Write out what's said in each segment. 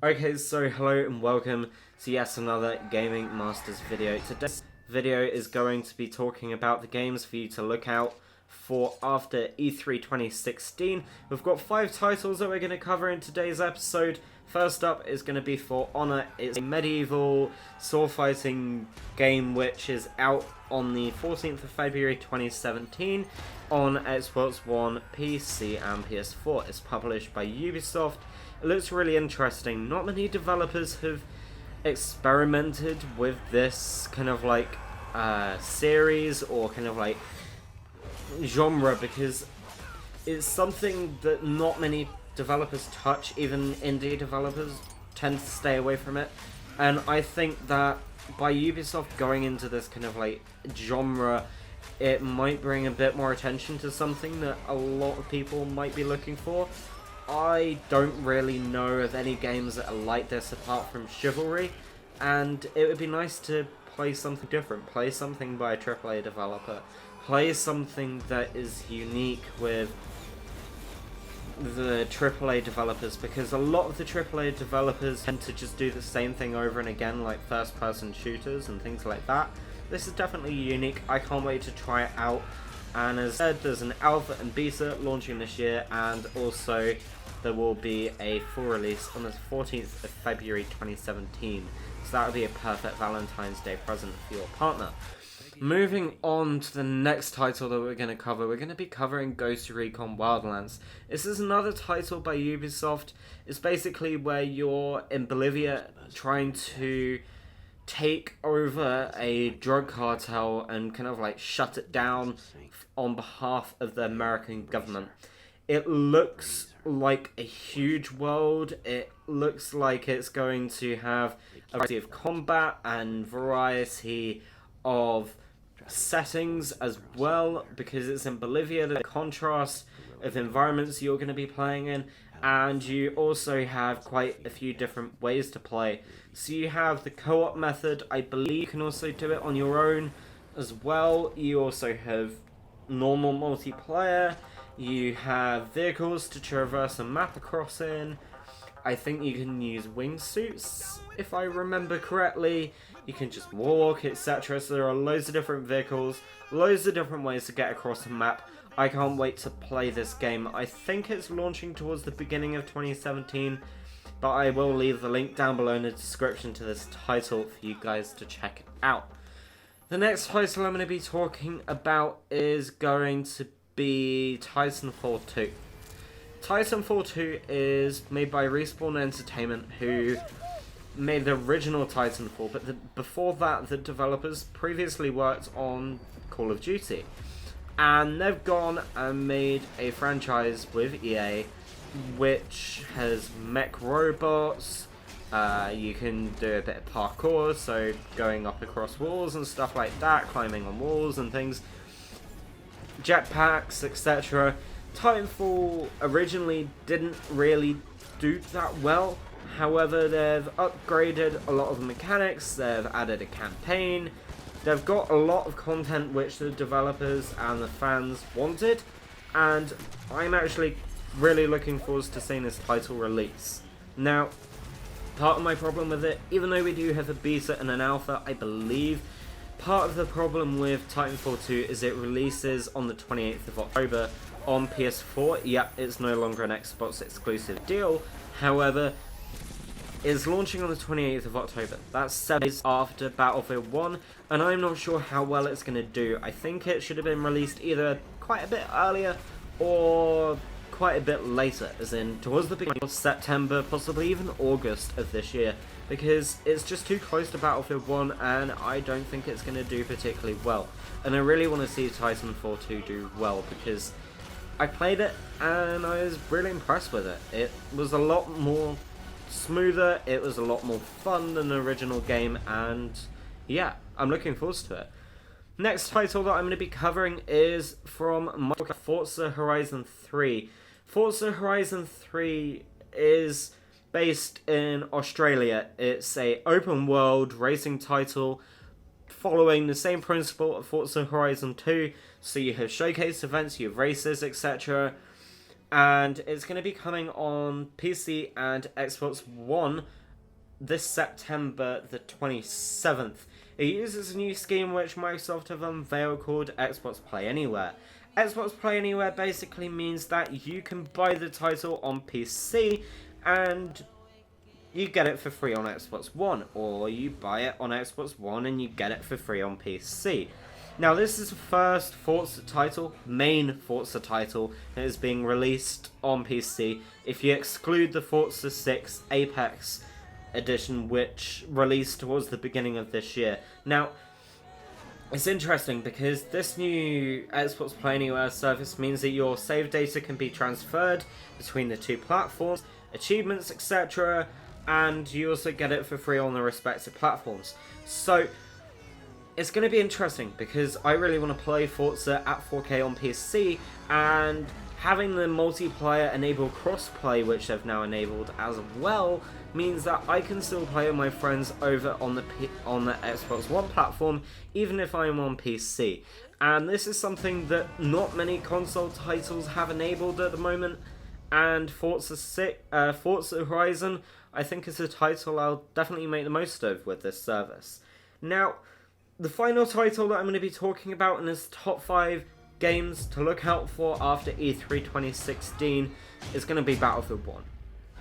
Okay, so hello and welcome to yet another Gaming Masters video. Today's video is going to be talking about the games for you to look out for after E3 2016. We've got 5 titles that we're going to cover in today's episode. First up is going to be For Honor. It's a medieval sword fighting game which is out on the 14th of February 2017 on Xbox One, PC and PS4. It's published by Ubisoft. It looks really interesting. Not many developers have experimented with this kind of like series or kind of like genre, because it's something that not many developers touch. Even indie developers tend to stay away from it, and I think that by Ubisoft going into this kind of like genre, it might bring a bit more attention to something that a lot of people might be looking for. I don't really know of any games that are like this apart from Chivalry, and it would be nice to play something different, play something by a AAA developer, play something that is unique with the AAA developers, because a lot of the AAA developers tend to just do the same thing over and again, like first-person shooters and things like that. This is definitely unique. I can't wait to try it out. And as I said, there's an alpha and beta launching this year, and also there will be a full release on the 14th of February 2017. So that would be a perfect Valentine's Day present for your partner. Moving on to the next title that we're going to cover, we're going to be covering Ghost Recon Wildlands. This is another title by Ubisoft. It's basically where you're in Bolivia trying to take over a drug cartel and kind of like shut it down on behalf of the American government. It looks like a huge world. It looks like it's going to have a variety of combat and variety of settings as well, because it's in Bolivia. The contrast of environments you're going to be playing in, and you also have quite a few different ways to play. So you have the co-op method. I believe you can also do it on your own as well. You also have normal multiplayer. You have vehicles to traverse a map across in. I think you can use wingsuits, if I remember correctly. You can just walk, etc. So there are loads of different vehicles, loads of different ways to get across the map. I can't wait to play this game. I think it's launching towards the beginning of 2017, but I will leave the link down below in the description to this title for you guys to check out. The next title I'm going to be talking about is going to be Titanfall 2. Titanfall 2 is made by Respawn Entertainment, who made the original Titanfall, but before that the developers previously worked on Call of Duty. And they've gone and made a franchise with EA, which has mech robots. You can do a bit of parkour, so going up across walls and stuff like that, climbing on walls and things. Jetpacks, etc. Titanfall originally didn't really do that well. However, they've upgraded a lot of the mechanics, they've added a campaign, they've got a lot of content which the developers and the fans wanted, and I'm actually really looking forward to seeing this title release. Now, part of my problem with it, even though we do have a beta and an alpha, I believe, part of the problem with Titanfall 2 is it releases on the 28th of October on PS4. Yep, it's no longer an Xbox exclusive deal. However, it's launching on the 28th of October. That's 7 days after Battlefield 1, and I'm not sure how well it's going to do. I think it should have been released either quite a bit earlier or quite a bit later, as in towards the beginning of September, possibly even August of this year, because it's just too close to Battlefield 1, and I don't think it's going to do particularly well. And I really want to see Titanfall 2 do well, because I played it and I was really impressed with it. It was a lot more smoother, it was a lot more fun than the original game, and yeah, I'm looking forward to it. Next title that I'm going to be covering is from Forza Horizon 3. Forza Horizon 3 is based in Australia. It's a open world racing title following the same principle of Forza Horizon 2. So you have showcase events, you have races, etc. and it's going to be coming on PC and Xbox One this September the 27th. It uses a new scheme which Microsoft have unveiled called Xbox Play Anywhere. Xbox Play Anywhere basically means that you can buy the title on PC and you get it for free on Xbox One, or you buy it on Xbox One and you get it for free on PC. Now, this is the first Forza title, main Forza title, that is being released on PC, if you exclude the Forza 6 Apex edition, which released towards the beginning of this year. Now, it's interesting because this new Xbox Play Anywhere service means that your save data can be transferred between the two platforms, achievements, etc., and you also get it for free on the respective platforms. So, it's going to be interesting because I really want to play Forza at 4K on PC, and having the multiplayer enable crossplay, which they've now enabled as well, means that I can still play with my friends over on the Xbox One platform, even if I'm on PC. And this is something that not many console titles have enabled at the moment, and Forza Horizon, I think, is a title I'll definitely make the most of with this service. Now, the final title that I'm going to be talking about in this top 5 games to look out for after E3 2016 is going to be Battlefield 1.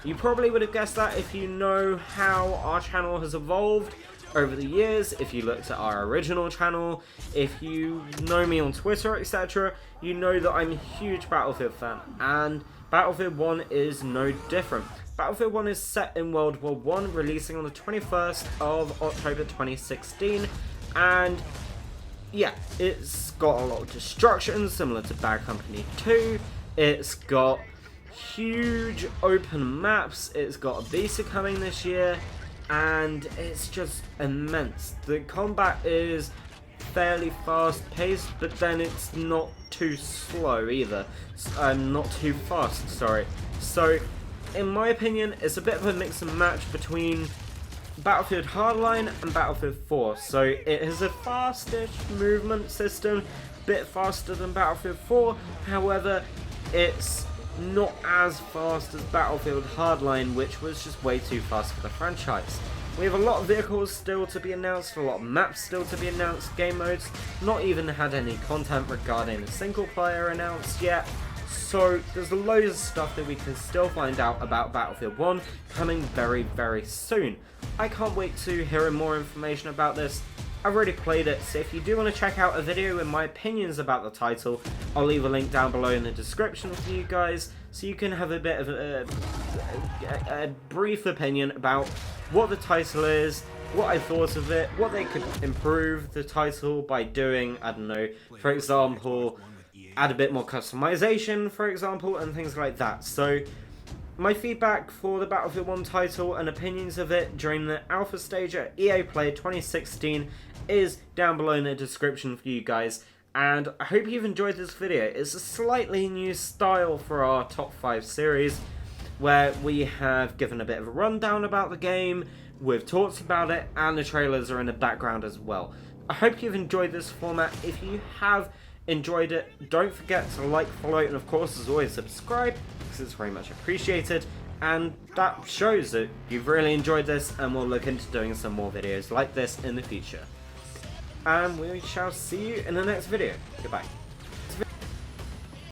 You probably would have guessed that if you know how our channel has evolved over the years, if you looked at our original channel, if you know me on Twitter, etc., you know that I'm a huge Battlefield fan, and Battlefield 1 is no different. Battlefield 1 is set in World War I, releasing on the 21st of October 2016, and yeah, it's got a lot of destruction, similar to Bad Company 2, it's got huge open maps, it's got a beta coming this year, and it's just immense. The combat is fairly fast paced, but then it's not too slow either. Not too fast, sorry. So, in my opinion, it's a bit of a mix and match between Battlefield Hardline and Battlefield 4. So it has a fastish movement system, a bit faster than Battlefield 4, however, it's not as fast as Battlefield Hardline, which was just way too fast for the franchise. We have a lot of vehicles still to be announced, a lot of maps still to be announced, game modes, not even had any content regarding the single player announced yet. So there's loads of stuff that we can still find out about Battlefield 1 coming very, very soon. I can't wait to hear more information about this. I've already played it, so if you do want to check out a video with my opinions about the title, I'll leave a link down below in the description for you guys, so you can have a bit of a brief opinion about what the title is, what I thought of it, what they could improve the title by doing, I don't know, for example, add a bit more customization, for example, and things like that. So, my feedback for the Battlefield 1 title and opinions of it during the alpha stage at EA Play 2016 is down below in the description for you guys, and I hope you've enjoyed this video. It's a slightly new style for our top 5 series, where we have given a bit of a rundown about the game, we've talked about it, and the trailers are in the background as well. I hope you've enjoyed this format. If you have enjoyed it, don't forget to like, follow, and of course, as always, subscribe, because it's very much appreciated, and that shows that you've really enjoyed this, and we'll look into doing some more videos like this in the future. And we shall see you in the next video. Goodbye.